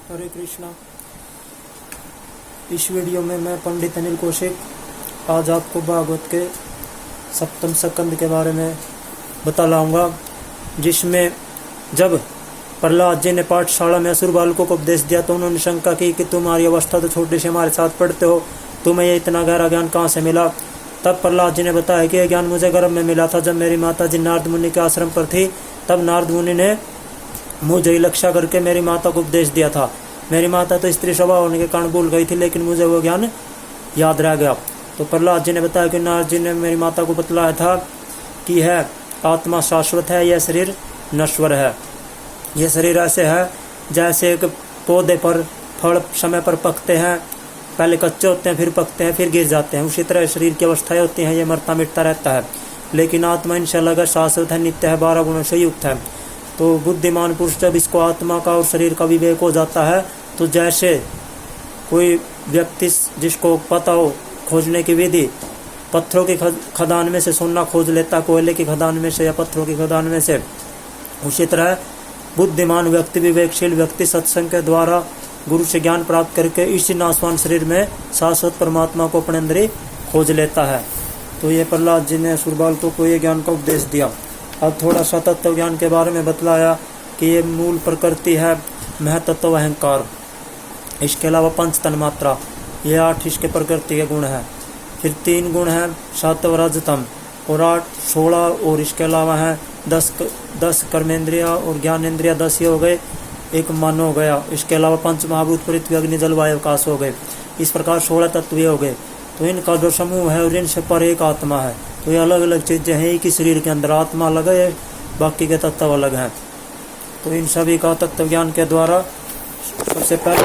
हरे कृष्णा। इस वीडियो में मैं पंडित अनिल कौशिक आज आपको भागवत के सप्तम स्कंद के बारे में बता लाऊंगा, जिसमें जब प्रहलाद जी ने पाठशाला में असुर बालकों को उपदेश दिया तो उन्होंने शंका की कि तुम्हारी अवस्था तो छोटे से हमारे साथ पढ़ते हो, तुम्हें ये इतना गहरा ज्ञान कहाँ से मिला। तब प्रहलाद जी ने बताया कि यह ज्ञान मुझे गर्भ में मिला था। जब मेरी माता जी नारद मुनि के आश्रम पर थी, तब नारद मुनि ने मुझे लक्ष्य करके मेरी माता को उपदेश दिया था। मेरी माता तो स्त्री स्वभाव होने के कारण भूल गई थी, लेकिन मुझे वो ज्ञान याद रह गया। तो प्रहलाद जी ने बताया कि नारद जी ने मेरी माता को बतलाया था कि है आत्मा शाश्वत है, यह शरीर नश्वर है। यह शरीर ऐसे है जैसे एक पौधे पर फल समय पर पकते हैं, पहले कच्चे होते हैं, फिर पकते हैं, फिर गिर जाते हैं। उसी तरह शरीर की अवस्थाएं होती हैं, ये मरता मिटता रहता है। लेकिन आत्मा इंशाअल्लाह का शाश्वत है, नित्य है, 12 गुणों से युक्त है। तो बुद्धिमान पुरुष जब इसको आत्मा का और शरीर का विवेक हो जाता है, तो जैसे कोई व्यक्ति जिसको पता हो खोजने की विधि, पत्थरों की खदान में से सोना खोज लेता, कोयले की खदान में से या पत्थरों की खदान में से, उसी तरह बुद्धिमान व्यक्ति, विवेकशील व्यक्ति सत्संग के द्वारा गुरु से ज्ञान प्राप्त करके इसी नाशवान शरीर में शाश्वत परमात्मा को अपने अंदर ही खोज लेता है। तो ये प्रहलाद जी ने असुर बालकों को ये ज्ञान का उपदेश दिया। अब थोड़ा सा तत्व ज्ञान के बारे में बतलाया कि ये मूल प्रकृति है, महतत्व अहंकार, इसके अलावा पंच तन्मात्रा, ये 8 इसके प्रकृति के गुण हैं। फिर 3 गुण हैं, सत्व रजतम, और 8 16, और इसके अलावा है 10 कर्मेंद्रिया और ज्ञानेन्द्रिया 10 ये हो गए, एक मन हो गया। इसके अलावा 5 महाभूत पृथ्वी अग्नि जल वायु आकाश हो गए। इस प्रकार 16 तत्व हो गए। तो इनका जो समूह है और इनसे पर एक आत्मा है। तो ये अलग अलग चीजें हैं, एक ही शरीर के अंदर आत्मा अलग है, बाकी के तत्व अलग हैं। तो इन सभी का तत्व ज्ञान के द्वारा सबसे पहले